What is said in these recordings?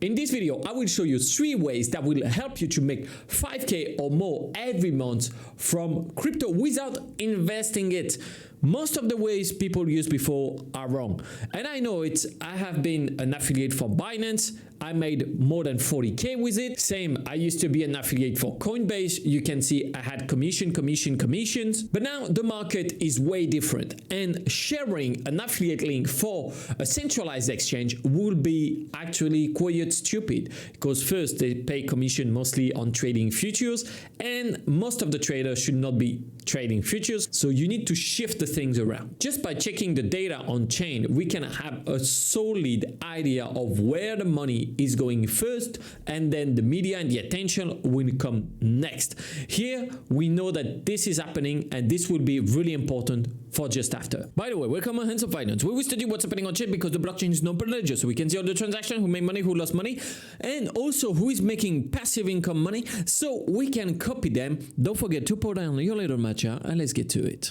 In this video, I will show you 3 ways that will help you to make 5K or more every month from crypto without investing it. Most of the ways people used before are wrong. And I know it. I have been an affiliate for Binance. I made more than 40K with it. Same, I used to be an affiliate for Coinbase. You can see I had commissions. But now the market is way different. And sharing an affiliate link for a centralized exchange will be actually quite stupid. Because first, they pay commission mostly on trading futures. And most of the traders should not be trading futures. So you need to shift the things around. Just by checking the data on chain, we can have a solid idea of where the money is going first, and then the media and the attention will come next. Here, we know that this is happening, and this will be really important for just after. By the way, welcome on Hands of Finance, where we study what's happening on chain because the blockchain is non-ledger, so we can see all the transactions, who made money, who lost money, and also who is making passive income money, so we can copy them. Don't forget to pour down your little matcha, and let's get to it.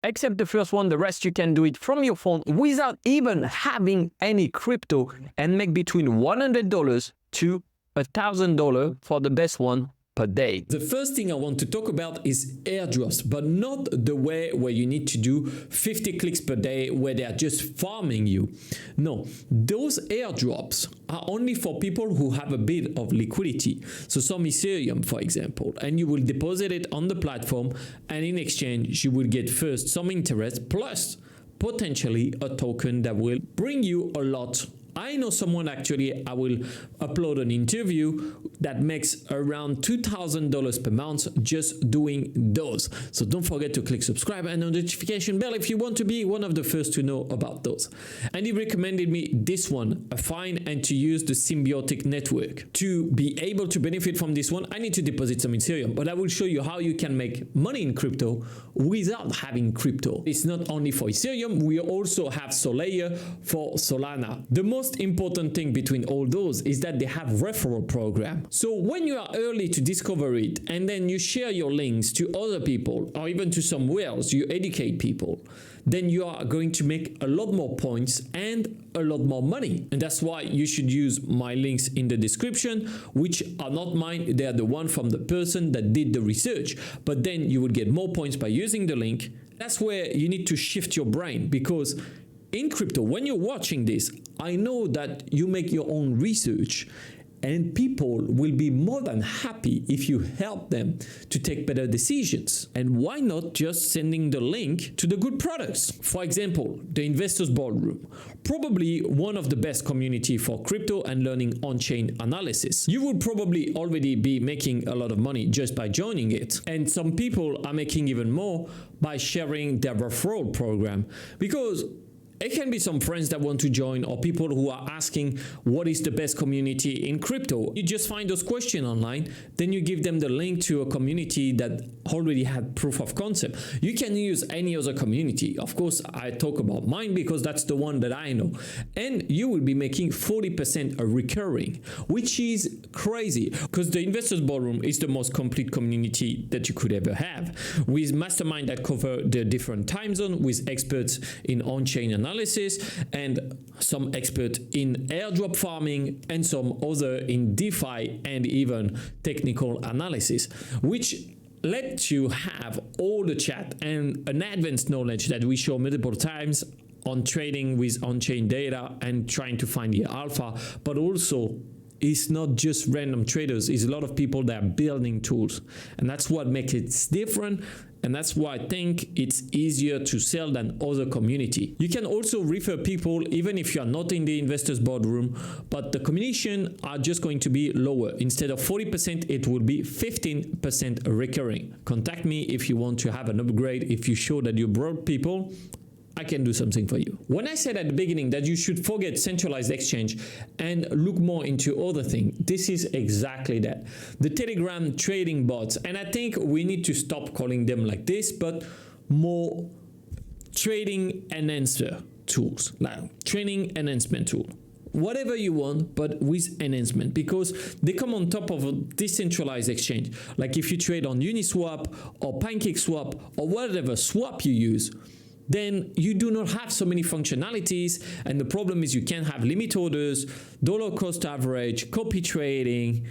Except the first one, the rest you can do it from your phone without even having any crypto and make between $100 to $1,000 for the best one per day. The first thing I want to talk about is airdrops, but not the way where you need to do 50 clicks per day where they are just farming you. No, those airdrops are only for people who have a bit of liquidity. So some Ethereum, for example, and you will deposit it on the platform, and in exchange, you will get first some interest plus potentially a token that will bring you a lot. I know someone, actually, I will upload an interview that makes around $2,000 per month just doing those. So don't forget to click subscribe and the notification bell if you want to be one of the first to know about those. And he recommended me this one, a fine, and to use the symbiotic network. To be able to benefit from this one, I need to deposit some Ethereum, but I will show you how you can make money in crypto without having crypto. It's not only for Ethereum, we also have Solana for Solana. The most important thing between all those is that they have referral program. So when you are early to discover it and then you share your links to other people or even to somewhere else, you educate people, then you are going to make a lot more points and a lot more money. And that's why you should use my links in the description, which are not mine. They are the one from the person that did the research. But then you will get more points by using the link. That's where you need to shift your brain, because in crypto, when you're watching this, I know that you make your own research, and people will be more than happy if you help them to take better decisions. And why not just sending the link to the good products? For example, the Investors Ballroom, probably one of the best community for crypto and learning on-chain analysis. You will probably already be making a lot of money just by joining it. And some people are making even more by sharing their referral program, because it can be some friends that want to join, or people who are asking what is the best community in crypto. You just find those questions online, then you give them the link to a community that already had proof of concept. You can use any other community. Of course, I talk about mine because that's the one that I know. And you will be making 40% recurring, which is crazy, because the Investors Ballroom is the most complete community that you could ever have, with mastermind that cover the different time zone, with experts in on-chain analysis and some expert in airdrop farming and some other in DeFi and even technical analysis, which let you have all the chat and an advanced knowledge that we show multiple times on trading with on-chain data and trying to find the alpha, but also it's not just random traders. It's a lot of people that are building tools, and that's what makes it different. And that's why I think it's easier to sell than other community. You can also refer people even if you are not in the Investors Boardroom, but the commission are just going to be lower. Instead of 40%, it will be 15% recurring. Contact me if you want to have an upgrade. If you show that you brought people, I can do something for you. When I said at the beginning that you should forget centralized exchange and look more into other things, this is exactly that. The Telegram trading bots, and I think we need to stop calling them like this, but more trading enhancer tools, like training enhancement tool. Whatever you want, but with enhancement, because they come on top of a decentralized exchange. Like if you trade on Uniswap or PancakeSwap or whatever swap you use, then you do not have so many functionalities, and the problem is you can't have limit orders, dollar cost average, copy trading,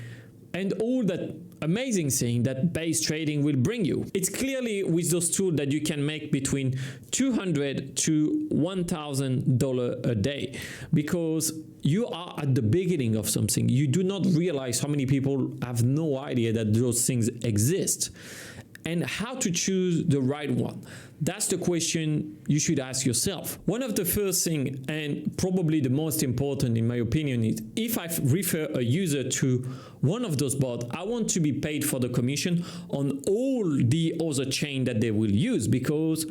and all that amazing thing that base trading will bring you. It's clearly with those tools that you can make between $200 to $1,000 a day, because you are at the beginning of something. You do not realize how many people have no idea that those things exist, and how to choose the right one. That's the question you should ask yourself. One of the first things, and probably the most important in my opinion, is if I refer a user to one of those bots, I want to be paid for the commission on all the other chain that they will use, because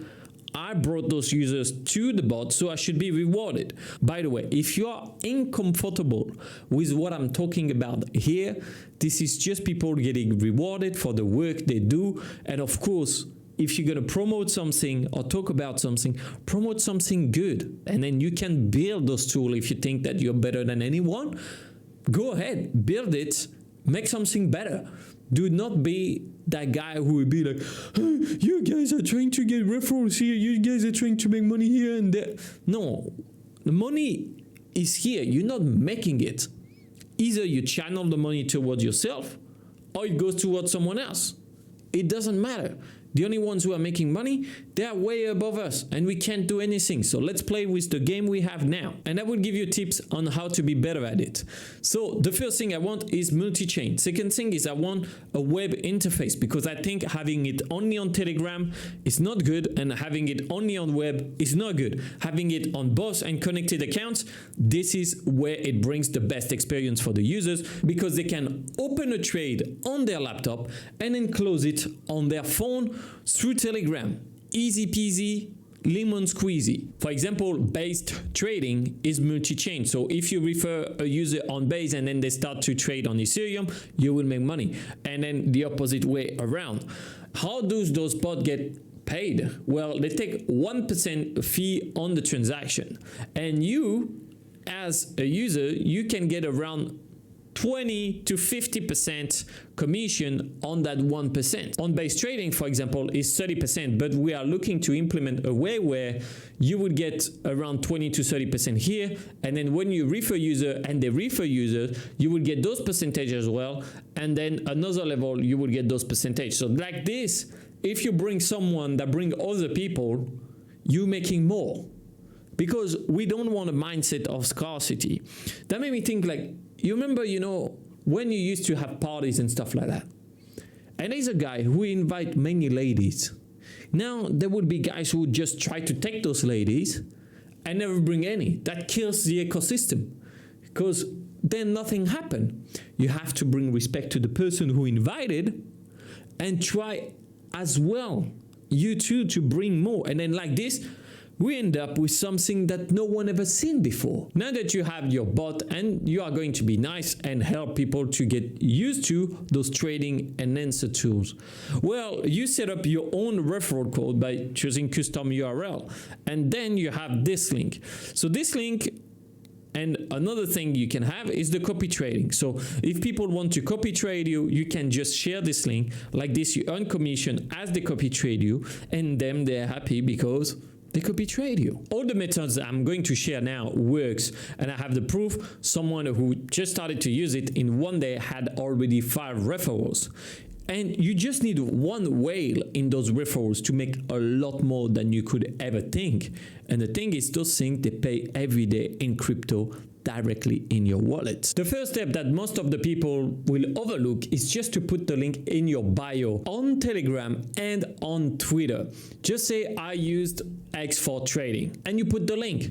I brought those users to the bot, so I should be rewarded. By the way, if you are uncomfortable with what I'm talking about here, this is just people getting rewarded for the work they do. And of course, if you're going to promote something or talk about something, promote something good. And then you can build those tools if you think that you're better than anyone. Go ahead, build it, make something better. Do not be that guy who will be like, oh, you guys are trying to get referrals here, you guys are trying to make money here and there. No, the money is here. You're not making it. Either you channel the money towards yourself or it goes towards someone else. It doesn't matter. The only ones who are making money, they are way above us and we can't do anything. So let's play with the game we have now. And I will give you tips on how to be better at it. So the first thing I want is multi-chain. Second thing is I want a web interface, because I think having it only on Telegram is not good, and having it only on web is not good. Having it on both and connected accounts, this is where it brings the best experience for the users, because they can open a trade on their laptop and then close it on their phone through Telegram. Easy peasy, lemon squeezy. For example, based trading is multi-chain. So if you refer a user on Base and then they start to trade on Ethereum, you will make money. And then the opposite way around. How do those bots get paid? Well, they take 1% fee on the transaction. And you, as a user, you can get around 20 to 50% commission on that 1%. On base trading, for example, is 30%, but we are looking to implement a way where you would get around 20 to 30% here, and then when you refer user and they refer users, you will get those percentages as well, and then another level you will get those percentages. So like this, if you bring someone that bring other people, you're making more, because we don't want a mindset of scarcity. That made me think, like, you remember, when you used to have parties and stuff like that. And there's a guy who invite many ladies. Now, there would be guys who would just try to take those ladies and never bring any. That kills the ecosystem, because then nothing happened. You have to bring respect to the person who invited and try as well, you too, to bring more. And then like this, we end up with something that no one ever seen before. Now that you have your bot and you are going to be nice and help people to get used to those trading and answer tools, well, you set up your own referral code by choosing custom URL. And then you have this link. So this link, and another thing you can have is the copy trading. So if people want to copy trade you, you can just share this link. Like this, you earn commission as they copy trade you, and then they're happy because they could betray you. All the methods I'm going to share now works, and I have the proof. Someone who just started to use it in one day had already 5 referrals. And you just need one whale in those referrals to make a lot more than you could ever think. And the thing is, those things, they pay every day in crypto directly in your wallet. The first step that most of the people will overlook is just to put the link in your bio on Telegram and on Twitter. Just say, I used X for trading, and you put the link.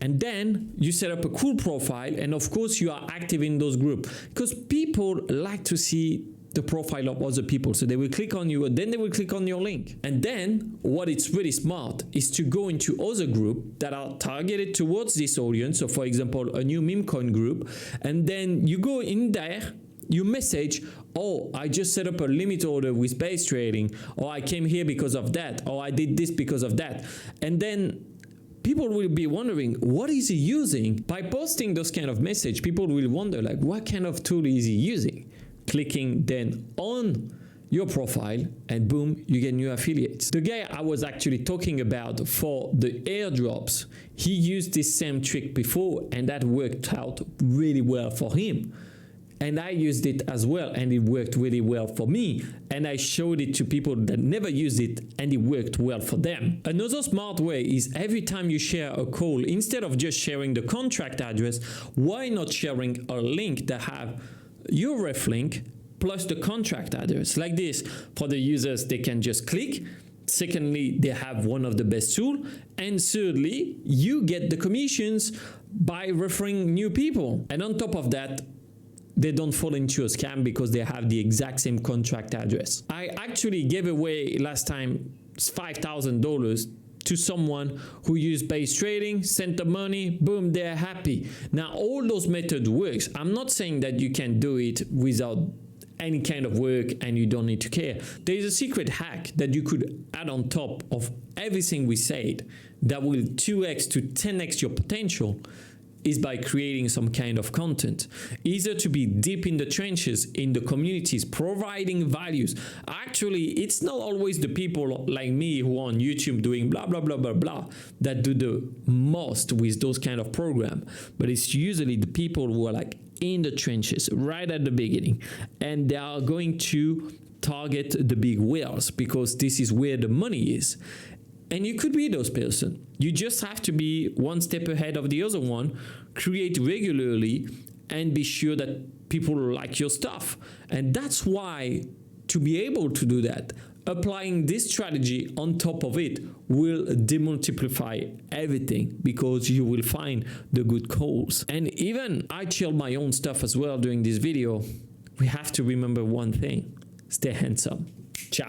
And then you set up a cool profile, and of course you are active in those groups, because people like to see the profile of other people. So they will click on you, and then they will click on your link. And then what is really smart is to go into other groups that are targeted towards this audience. So for example, a new meme coin group, and then you go in there, you message, oh, I just set up a limit order with base trading, or I came here because of that, or I did this because of that. And then people will be wondering, what is he using? By posting those kind of message, people will wonder, like, what kind of tool is he using? Clicking then on your profile, and boom, you get new affiliates. The guy I was actually talking about for the airdrops, he used this same trick before, and that worked out really well for him. And I used it as well, and it worked really well for me. And I showed it to people that never used it, and it worked well for them. Another smart way is every time you share a call, instead of just sharing the contract address, why not sharing a link that have your ref link plus the contract address? Like this, for the users, they can just click. Secondly, they have one of the best tools. And thirdly, you get the commissions by referring new people. And on top of that, they don't fall into a scam because they have the exact same contract address. I actually gave away last time $5,000 to someone who used base trading, sent the money, boom, they're happy. Now, all those methods works. I'm not saying that you can do it without any kind of work and you don't need to care. There is a secret hack that you could add on top of everything we said that will 2x to 10x your potential, is by creating some kind of content, either to be deep in the trenches, in the communities, providing values. Actually, it's not always the people like me who are on YouTube doing blah, blah, blah, blah, blah, that do the most with those kind of programs. But it's usually the people who are like in the trenches right at the beginning, and they are going to target the big whales because this is where the money is. And you could be those person. You just have to be one step ahead of the other one, create regularly, and be sure that people like your stuff. And that's why, to be able to do that, applying this strategy on top of it will demultiply everything, because you will find the good calls. And even I chilled my own stuff as well during this video. We have to remember one thing: stay handsome.